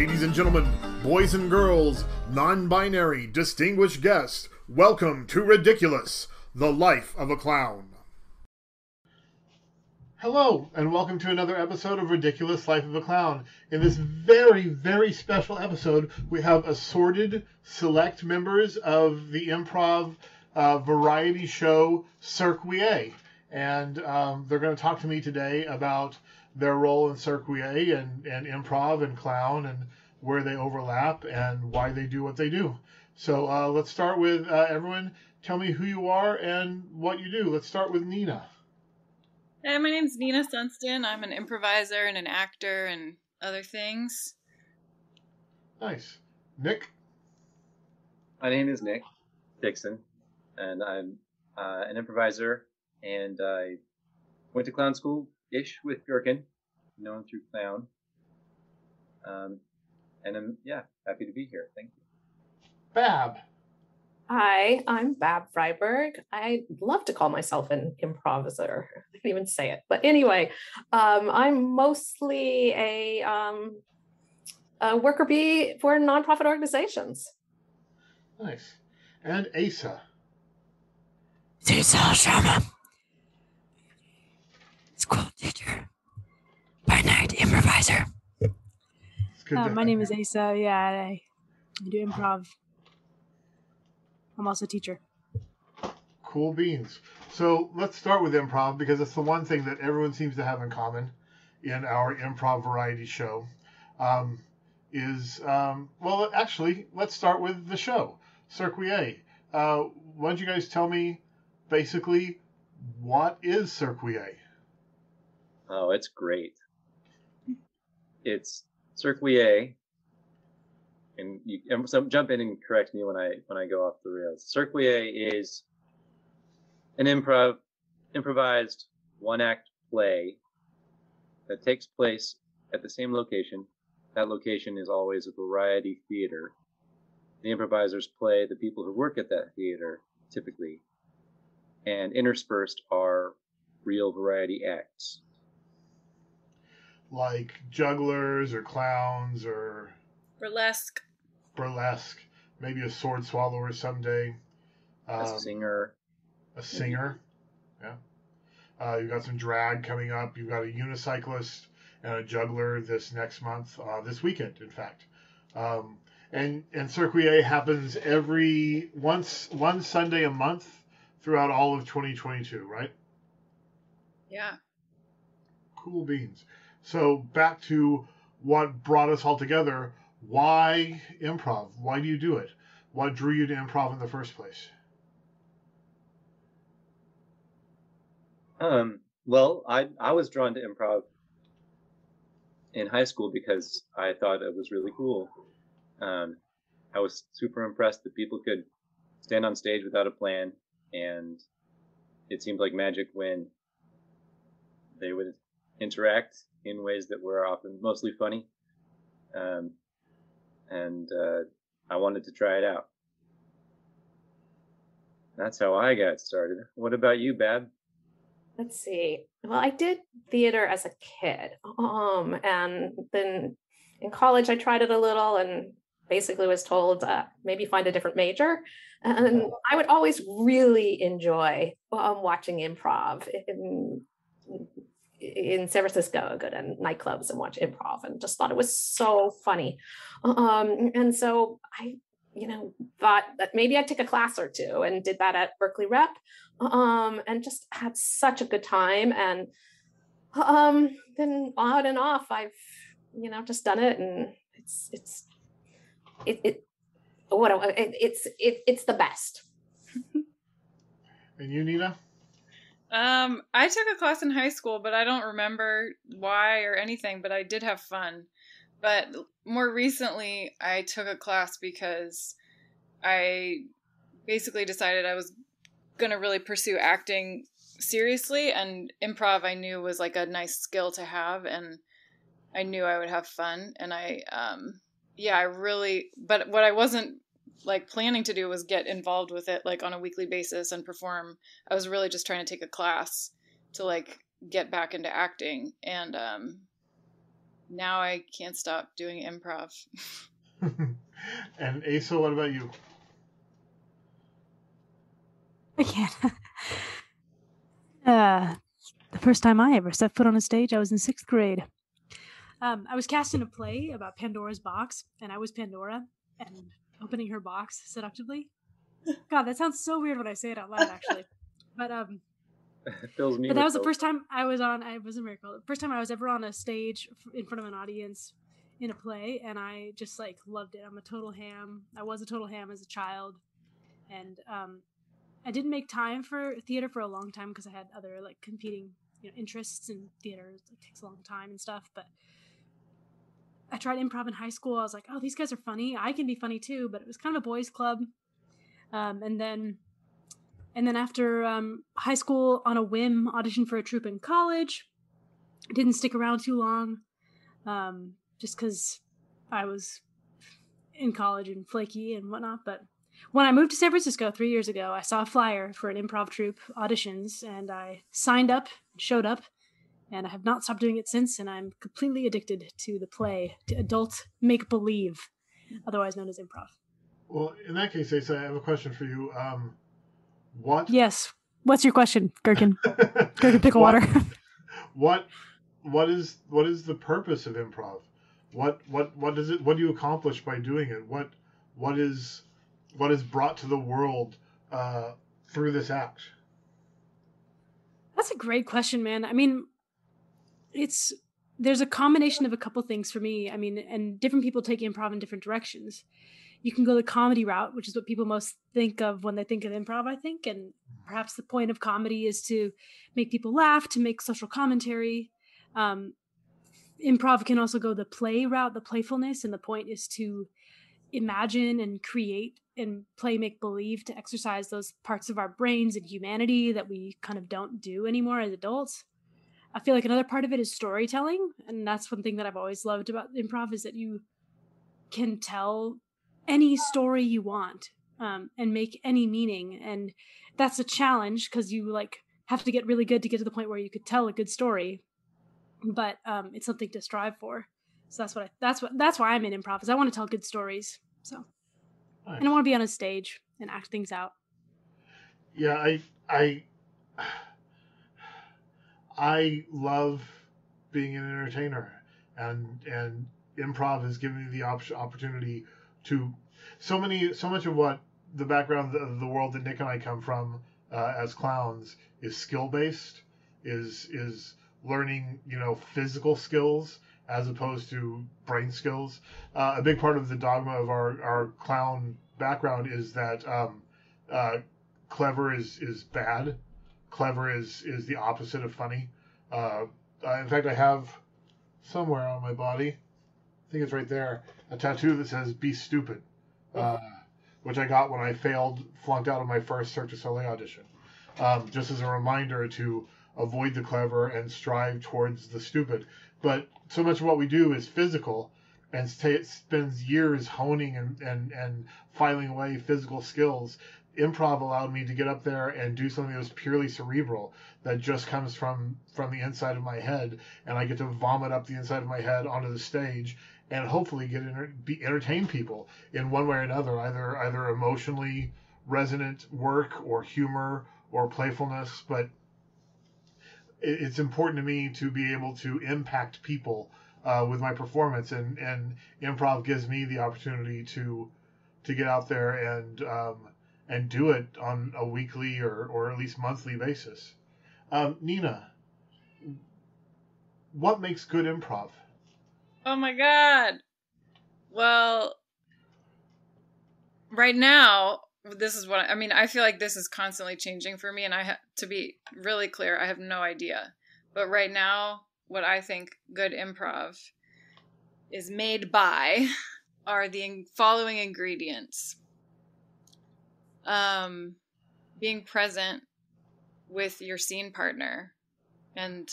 Ladies and gentlemen, boys and girls, non-binary, distinguished guests, welcome to Ridiculous, the Life of a Clown. Hello, and welcome to another episode of Ridiculous Life of a Clown. In this very, very special episode, we have assorted select members of the improv variety show Cirque Oui-Et. And they're going to talk to me today about their role in Cirque Oui-Et and improv and clown and where they overlap and why they do what they do. So let's start with everyone. Tell me who you are and what you do. Let's start with Nina. Hey, my name's Nina Sunston. I'm an improviser and an actor and other things. Nice. Nick? My name is Nick Dixon, and I'm an improviser, and I went to clown school-ish with Gherkin, known through clown. And I'm, happy to be here. Thank you. Bab. Hi, I'm Bab Freiburg. I love to call myself an improviser. I can't even say it. But anyway, I'm mostly a worker bee for nonprofit organizations. Nice. And Asa. Asa Sharma. School teacher. By night improviser. My name is Asa. Yeah, I do improv. I'm also a teacher. Cool beans. So let's start with improv because it's the one thing that everyone seems to have in common in our improv variety show. Actually, let's start with the show, Cirque Oui-Et. Why don't you guys tell me basically what is Cirque Oui-Et? Oh, it's great. It's Cirque Oui-Et. And so jump in and correct me when I go off the rails. Cirque Oui-Et is an improvised one-act play that takes place at the same location. That location is always a variety theater. The improvisers play the people who work at that theater, typically, and interspersed are real variety acts. Like jugglers or clowns or... Burlesque, maybe a sword swallower someday. A singer. Yeah. You've got some drag coming up. You've got a unicyclist and a juggler this next month, this weekend, in fact. And Cirque Oui-Et happens one Sunday a month throughout all of 2022, right? Yeah. Cool beans. So back to what brought us all together. Why improv? Why do you do it? What drew you to improv in the first place? Well, I was drawn to improv in high school because I thought it was really cool. I was super impressed that people could stand on stage without a plan, and it seemed like magic when they would interact in ways that were often mostly funny. And I wanted to try it out. That's how I got started. What about you, Bab? Let's see. Well, I did theater as a kid. And then in college, I tried it a little and basically was told maybe find a different major. And I would always really enjoy watching improv in San Francisco, go to nightclubs and watch improv and just thought it was so funny. And so I, thought that maybe I'd take a class or two and did that at Berkeley Rep and just had such a good time. And then on and off, I've, just done it, and it's the best. And you, Nina? I took a class in high school, but I don't remember why or anything, but I did have fun. But more recently, I took a class because I basically decided I was going to really pursue acting seriously, and improv I knew was like a nice skill to have, and I knew I would have fun. And but what I wasn't like planning to do was get involved with it like on a weekly basis and perform. I was really just trying to take a class to like get back into acting. And now I can't stop doing improv. And Asa, what about you? I can't. The first time I ever set foot on a stage, I was in 6th grade. I was cast in a play about Pandora's box, and I was Pandora, and opening her box seductively. God, that sounds so weird when I say it out loud, actually. But but that was the first time I was on. It was a miracle. The first time I was ever on a stage in front of an audience in a play, and I just like loved it. I'm a total ham. I was a total ham as a child, and I didn't make time for theater for a long time because I had other like competing interests in theater. It takes a long time and stuff. But I tried improv in high school. I was like, oh, these guys are funny. I can be funny too. But it was kind of a boys' club. And then after high school, on a whim, auditioned for a troupe in college. Didn't stick around too long, just because I was in college and flaky and whatnot. But when I moved to San Francisco 3 years ago, I saw a flyer for an improv troupe auditions, and I signed up, showed up, and I have not stopped doing it since, and I'm completely addicted to the play, to adult make-believe, otherwise known as improv. Well, in that case, Asa, I have a question for you. What? Yes. What's your question, Gherkin? Gherkin pickle water. What is the purpose of improv? What does it? What do you accomplish by doing it? What is brought to the world through this act? That's a great question, man. I mean, there's a combination of a couple things for me. I mean, and different people take improv in different directions. You can go the comedy route, which is what people most think of when they think of improv, I think. And perhaps the point of comedy is to make people laugh, to make social commentary. Improv can also go the play route, the playfulness. And the point is to imagine and create and play make-believe, to exercise those parts of our brains and humanity that we kind of don't do anymore as adults. I feel like another part of it is storytelling. And that's one thing that I've always loved about improv, is that you can tell any story you want, and make any meaning. And that's a challenge because you like have to get really good to get to the point where you could tell a good story, but it's something to strive for. So that's why I'm in improv, is I want to tell good stories. So nice. And I want to be on a stage and act things out. Yeah, I love being an entertainer, and improv has given me the opportunity to so much of what the background of the world that Nick and I come from as clowns is skill based, is learning physical skills as opposed to brain skills. A big part of the dogma of our clown background is that clever is bad. Clever is the opposite of funny. In fact, I have somewhere on my body, I think it's right there, a tattoo that says "Be stupid," which I got when I flunked out of my first Cirque du Soleil audition, just as a reminder to avoid the clever and strive towards the stupid. But so much of what we do is physical, and it spends years honing and filing away physical skills. Improv allowed me to get up there and do something that was purely cerebral, that just comes from the inside of my head, and I get to vomit up the inside of my head onto the stage and hopefully entertain people in one way or another, either emotionally resonant work or humor or playfulness. But it's important to me to be able to impact people with my performance, and improv gives me the opportunity to get out there and do it on a weekly or at least monthly basis. Nina, what makes good improv? Oh my God. Well, right now, this is what I feel like this is constantly changing for me, and to be really clear, I have no idea. But right now, what I think good improv is made by are the following ingredients. Being present with your scene partner, and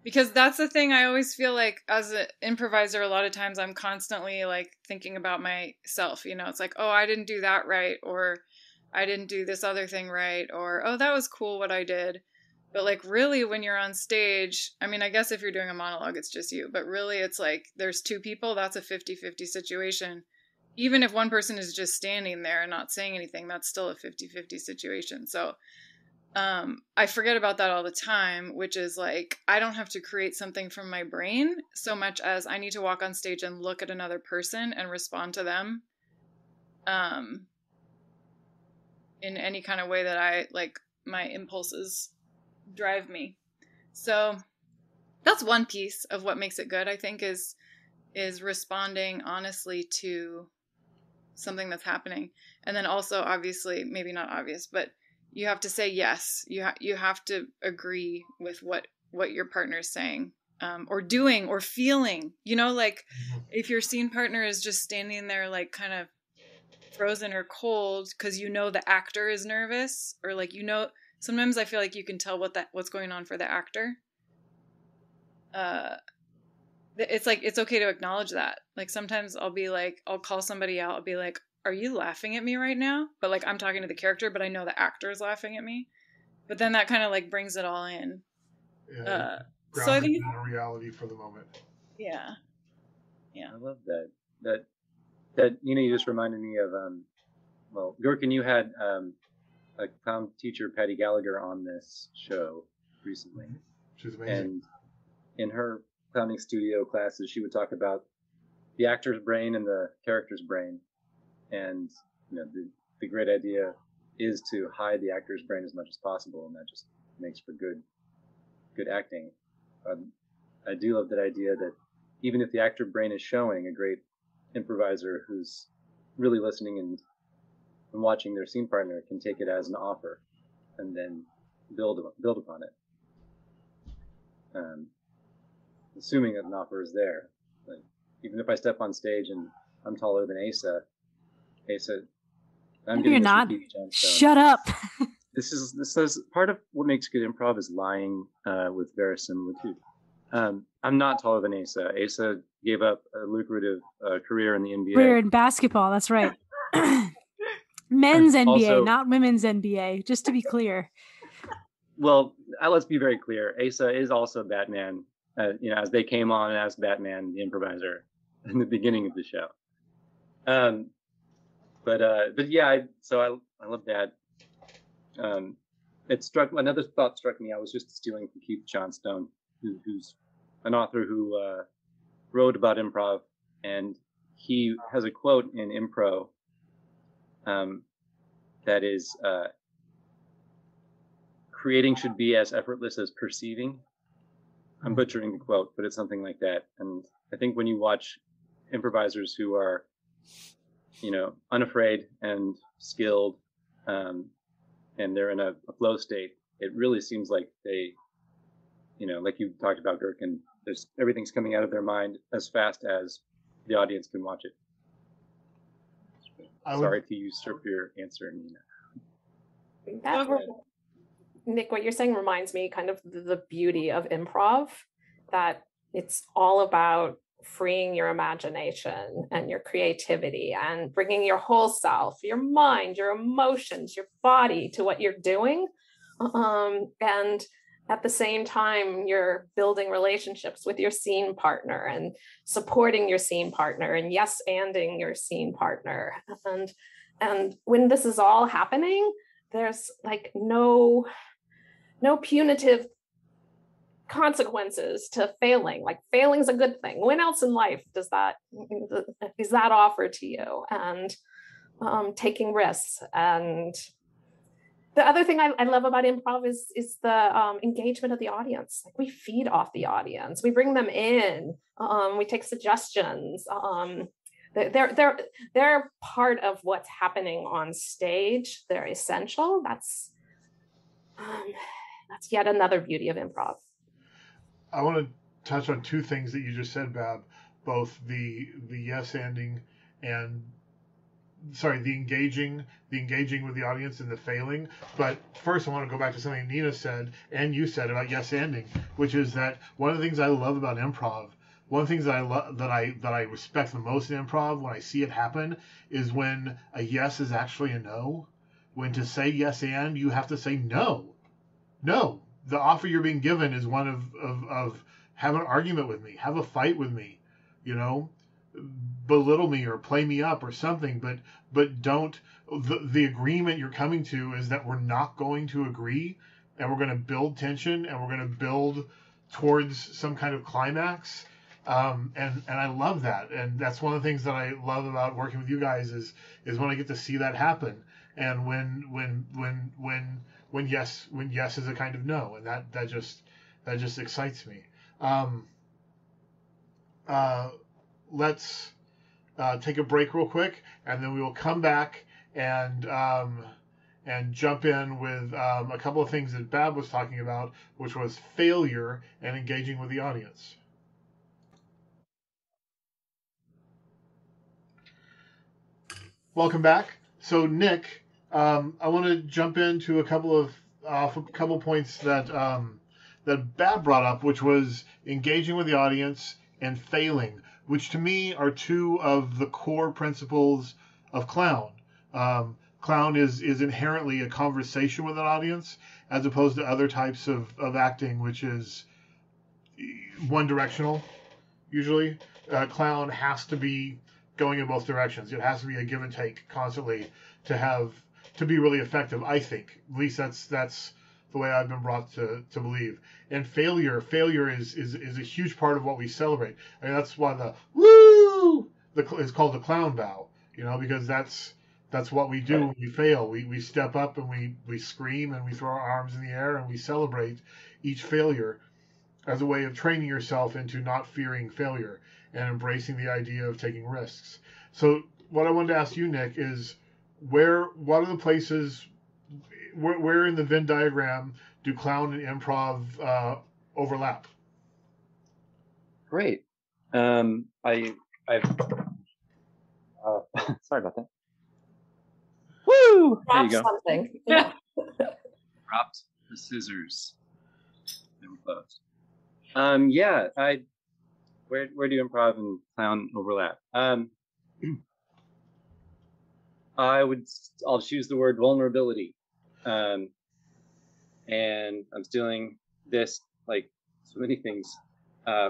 because that's the thing, I always feel like as an improviser, a lot of times I'm constantly like thinking about myself, it's like, oh, I didn't do that right, or I didn't do this other thing right, or oh, that was cool what I did. But like really when you're on stage, I mean, I guess if you're doing a monologue, it's just you, but really it's like there's two people, that's a 50-50 situation. Even if one person is just standing there and not saying anything, that's still a 50-50 situation. So I forget about that all the time, which is like, I don't have to create something from my brain so much as I need to walk on stage and look at another person and respond to them in any kind of way that I like my impulses drive me. So that's one piece of what makes it good, I think, is responding honestly to something that's happening. And then also, obviously, maybe not obvious, but you have to say yes. You have to agree with what your partner is saying, or doing or feeling. You know, like if your scene partner is just standing there like kind of frozen or cold because you know the actor is nervous, or like, you know, sometimes I feel like you can tell what's going on for the actor. It's like, it's okay to acknowledge that. Like sometimes I'll call somebody out. I'll be like, are you laughing at me right now? But like, I'm talking to the character, but I know the actor is laughing at me. But then that kind of like brings it all in. Yeah, So I think in a reality for the moment. Yeah. I love that. That you just reminded me of well, Gherkin, you had a clown teacher, Patty Gallagher, on this show recently. She's amazing. And in her clowning studio classes, she would talk about the actor's brain and the character's brain. And the great idea is to hide the actor's brain as much as possible, and that just makes for good acting. I do love that idea that even if the actor brain is showing, a great improviser who's really listening and watching their scene partner can take it as an offer and then build upon it. Assuming that an offer is there. Like, even if I step on stage and I'm taller than Asa, I'm You're not. Shut up. This is part of what makes good improv is lying with verisimilitude. I'm not taller than Asa. Asa gave up a lucrative career in the NBA. Career in basketball, that's right. Men's NBA, Also, not women's NBA, just to be clear. Well, let's be very clear. Asa is also Batman, as they came on as Batman, the improviser, in the beginning of the show. But yeah, I love that. Another thought struck me. I was just stealing from Keith Johnstone, who's an author who wrote about improv, and he has a quote in Improv that is, creating should be as effortless as perceiving. I'm butchering the quote, but it's something like that. And I think when you watch improvisers who are, unafraid and skilled, and they're in a flow state, it really seems like they, like you talked about, Gherkin, everything's coming out of their mind as fast as the audience can watch it. Sorry to usurp your answer, Nina. Nick, what you're saying reminds me kind of the beauty of improv, that it's all about freeing your imagination and your creativity and bringing your whole self, your mind, your emotions, your body to what you're doing. And at the same time, you're building relationships with your scene partner and supporting your scene partner and yes-anding your scene partner. And when this is all happening, there's like no punitive consequences to failing. Like, failing's a good thing. When else in life is that offered to you? And taking risks. And the other thing I love about improv is the engagement of the audience. Like, we feed off the audience. We bring them in. We take suggestions. They're part of what's happening on stage. They're essential. That's yet another beauty of improv. I want to touch on two things that you just said, Bab, both the yes-anding and the engaging with the audience and the failing. But first, I want to go back to something Nina said and you said about yes-anding, which is that one of the things I love about improv, one of the things that I respect the most in improv when I see it happen, is when a yes is actually a no. When to say yes and, you have to say no. the offer you're being given is one of have an argument with me, have a fight with me, you know, belittle me or play me up or something, but don't. The agreement you're coming to is that we're not going to agree, and we're going to build tension, and we're going to build towards some kind of climax. And I love that, and that's one of the things that I love about working with you guys is when I get to see that happen, and when yes is a kind of no, and that just excites me. Let's take a break real quick, and then we will come back and jump in with a couple of things that Bab was talking about, which was failure and engaging with the audience. Welcome back. So Nick, I want to jump into a couple of points that Bab brought up, which was engaging with the audience and failing, which to me are two of the core principles of clown. Clown is inherently a conversation with an audience, as opposed to other types of acting, which is one directional. Usually, clown has to be going in both directions. It has to be a give and take constantly to be really effective. I think, at least that's the way I've been brought to believe. And failure is a huge part of what we celebrate. I mean, that's why the woo is called the clown bow. You know, because that's what we do when we fail. We step up and we scream and we throw our arms in the air and we celebrate each failure as a way of training yourself into not fearing failure and embracing the idea of taking risks. So what I wanted to ask you, Nick, is what are the places where in the Venn diagram do clown and improv overlap? Great. I've sorry about that. Woo! There you go. Something. Yeah. Dropped the scissors. They were closed. Yeah. Where do improv and clown overlap? I'll choose the word vulnerability. And I'm stealing this, like so many things,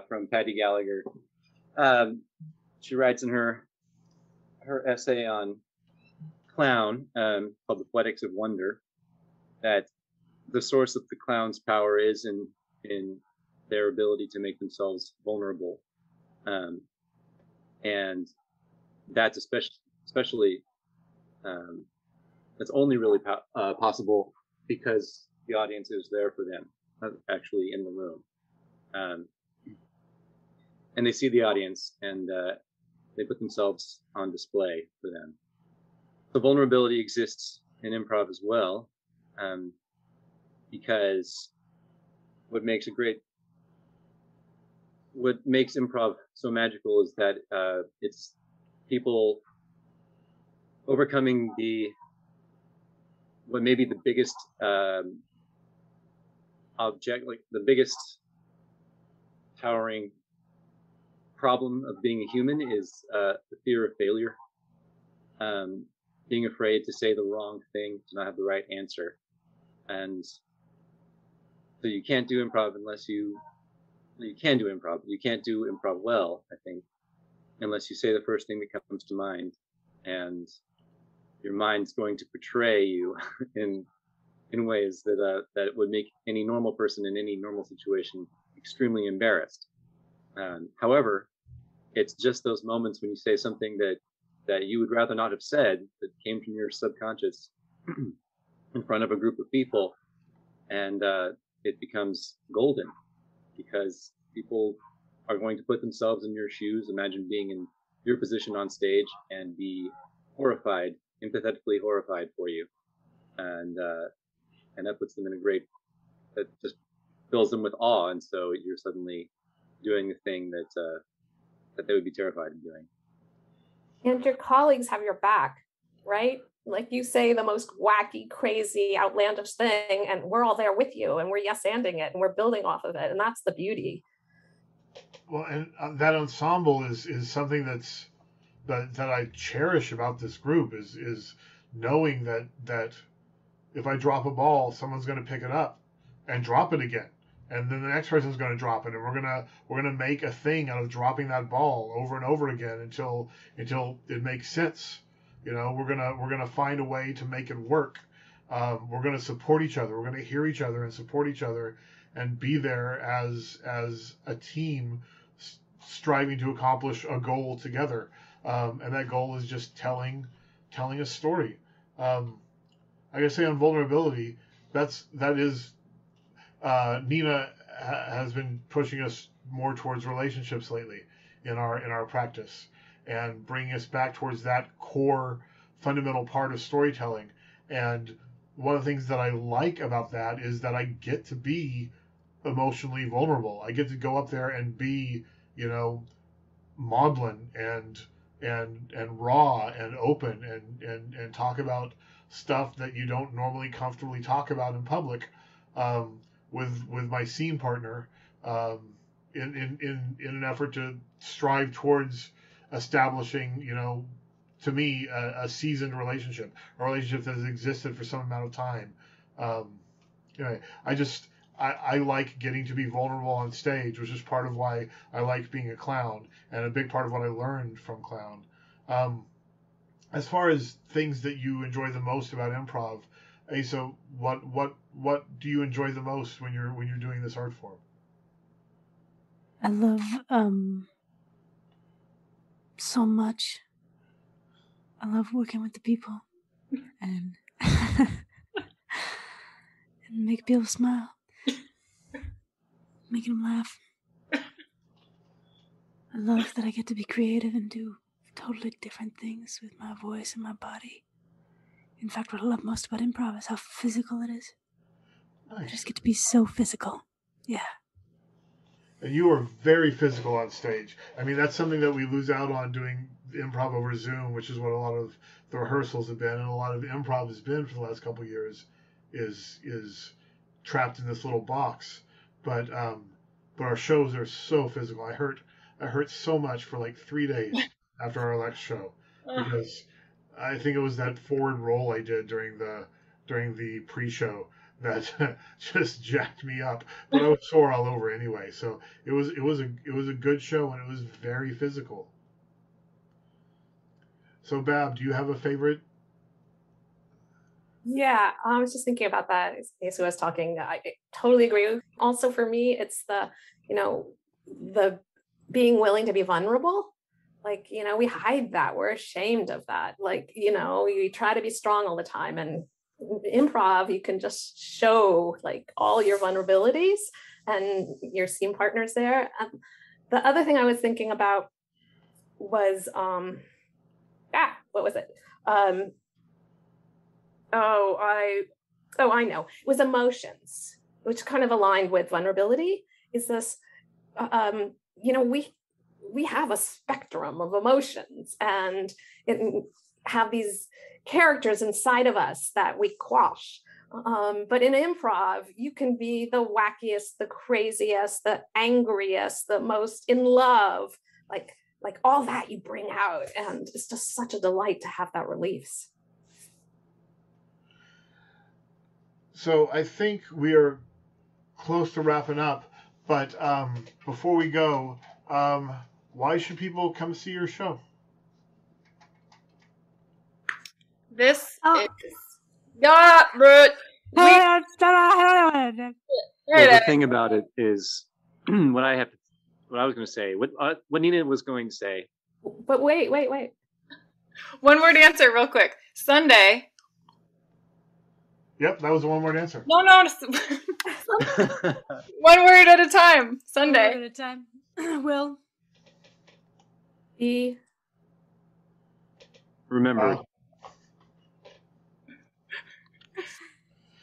from Patty Gallagher. She writes in her essay on clown, called The Poetics of Wonder, that the source of the clown's power is in their ability to make themselves vulnerable. And that's especially that's only really possible because the audience is there for them, not actually in the room. And they see the audience and they put themselves on display for them. The vulnerability exists in improv as well, because what makes improv so magical is that it's people overcoming what may be the biggest object, like the biggest towering problem of being a human is the fear of failure, being afraid to say the wrong thing, to not have the right answer. And so you can't do improv unless you can do improv. You can't do improv well, I think, unless you say the first thing that comes to mind, and your mind's going to portray you in ways that would make any normal person in any normal situation extremely embarrassed. However, it's just those moments when you say something that you would rather not have said, that came from your subconscious, in front of a group of people, and it becomes golden, because people are going to put themselves in your shoes. Imagine being in your position on stage and be horrified, empathetically horrified for you, and that puts them in that just fills them with awe, and so you're suddenly doing the thing that they would be terrified of doing. And your colleagues have your back, right? Like you say the most wacky, crazy, outlandish thing, and we're all there with you, and we're yes-anding it, and we're building off of it, and that's the beauty. Well, and that ensemble is something that I cherish about this group is knowing that if I drop a ball, someone's going to pick it up, and drop it again. And then the next person's going to drop it, and we're gonna make a thing out of dropping that ball over and over again until it makes sense. You know, we're gonna find a way to make it work. We're gonna support each other. We're gonna hear each other and support each other, and be there as a team striving to accomplish a goal together. And that goal is just telling a story. I gotta say, on vulnerability, that is. Nina has been pushing us more towards relationships lately in our practice, and bringing us back towards that core fundamental part of storytelling. And one of the things that I like about that is that I get to be emotionally vulnerable. I get to go up there and be, you know, maudlin and raw and open and talk about stuff that you don't normally comfortably talk about in public. With my scene partner, in an effort to strive towards establishing, you know, to me, a seasoned relationship, a relationship that has existed for some amount of time. Anyway, I like getting to be vulnerable on stage, which is part of why I like being a clown, and a big part of what I learned from clown. As far as things that you enjoy the most about improv, Asa, what do you enjoy the most when you're doing this art form? I love so much. I love working with the people and and make people smile, making them laugh. I love that I get to be creative and do totally different things with my voice and my body. In fact, what I love most about improv is how physical it is. Nice. I just get to be so physical. Yeah. And you are very physical on stage. I mean, that's something that we lose out on doing improv over Zoom, which is what a lot of the rehearsals have been, and a lot of improv has been for the last couple of years, is trapped in this little box. But our shows are so physical. I hurt so much for like 3 days after our last show, because I think it was that forward roll I did during the pre-show that just jacked me up. But I was sore all over anyway. So it was a good show, and it was very physical. So Bab, do you have a favorite? Yeah, I was just thinking about that as I was talking. I totally agree. Also, for me, it's the being willing to be vulnerable. Like, you know, we hide that. We're ashamed of that. Like, you know, you try to be strong all the time, and improv, you can just show like all your vulnerabilities, and your scene partners there. And the other thing I was thinking about was, what was it? I know. It was emotions, which kind of aligned with vulnerability. Is this, we have a spectrum of emotions, and have these characters inside of us that we quash. But in improv, you can be the wackiest, the craziest, the angriest, the most in love, like all that you bring out. And it's just such a delight to have that release. So I think we are close to wrapping up, but before we go, why should people come see your show? This is Oh. not Brute. Well, the thing about it is, what I was going to say, what Nina was going to say. But wait. One word answer, real quick. Sunday. Yep, that was a one-word answer. No. One word at a time. Sunday. 1 word at a time. Will. Be. Remember.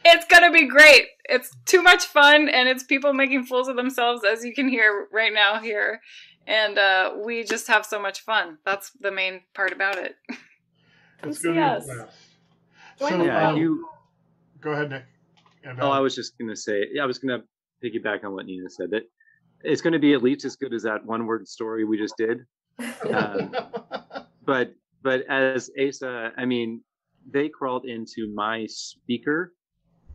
It's gonna be great. It's too much fun, and it's people making fools of themselves, as you can hear right now here. And we just have so much fun. That's the main part about it. It's Come going to see be a us. blast. Join So, the go ahead, Nick. I was just going to say, I was going to piggyback on what Nina said, that it's going to be at least as good as that one-word story we just did. But as Asa, I mean, they crawled into my speaker,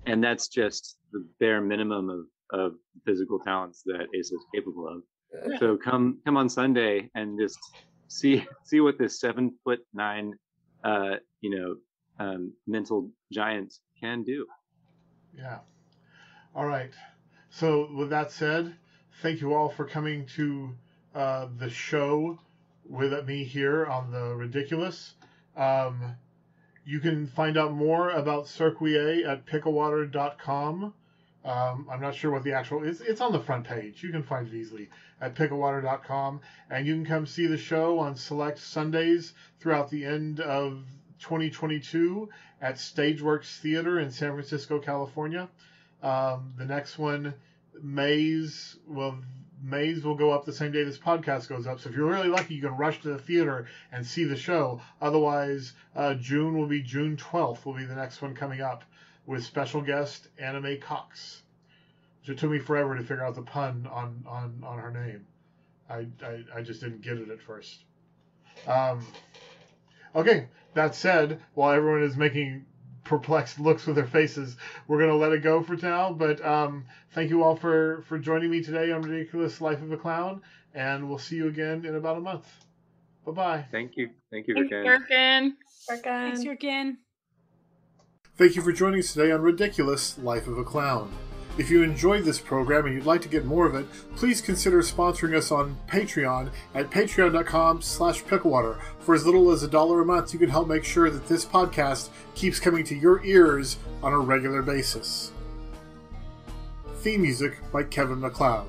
and that's just the bare minimum of physical talents that Asa is capable of. Yeah. So come on Sunday and just see what this 7'9", mental giant can do. Yeah. All right. So with that said, thank you all for coming to the show with me here on the Ridiculous. You can find out more about Cirque Oui-Et at picklewater.com. I'm not sure what the actual is. It's on the front page. You can find it easily at picklewater.com. And you can come see the show on select Sundays throughout the end of 2022 at Stageworks Theater in San Francisco, California. The next one, Maze will go up the same day this podcast goes up. So if you're really lucky, you can rush to the theater and see the show. Otherwise, June 12th will be the next one coming up with special guest Anime Cox. It took me forever to figure out the pun on her name. I just didn't get it at first. Okay, that said, while everyone is making perplexed looks with their faces, we're going to let it go for now. But thank you all for joining me today on Ridiculous Life of a Clown, and we'll see you again in about a month. Bye-bye. Thank you, Gherkin. Thanks, Gherkin. Thank you for joining us today on Ridiculous Life of a Clown. If you enjoyed this program and you'd like to get more of it, please consider sponsoring us on Patreon at patreon.com/picklewater. For as little as $1 a month, you can help make sure that this podcast keeps coming to your ears on a regular basis. Theme music by Kevin MacLeod.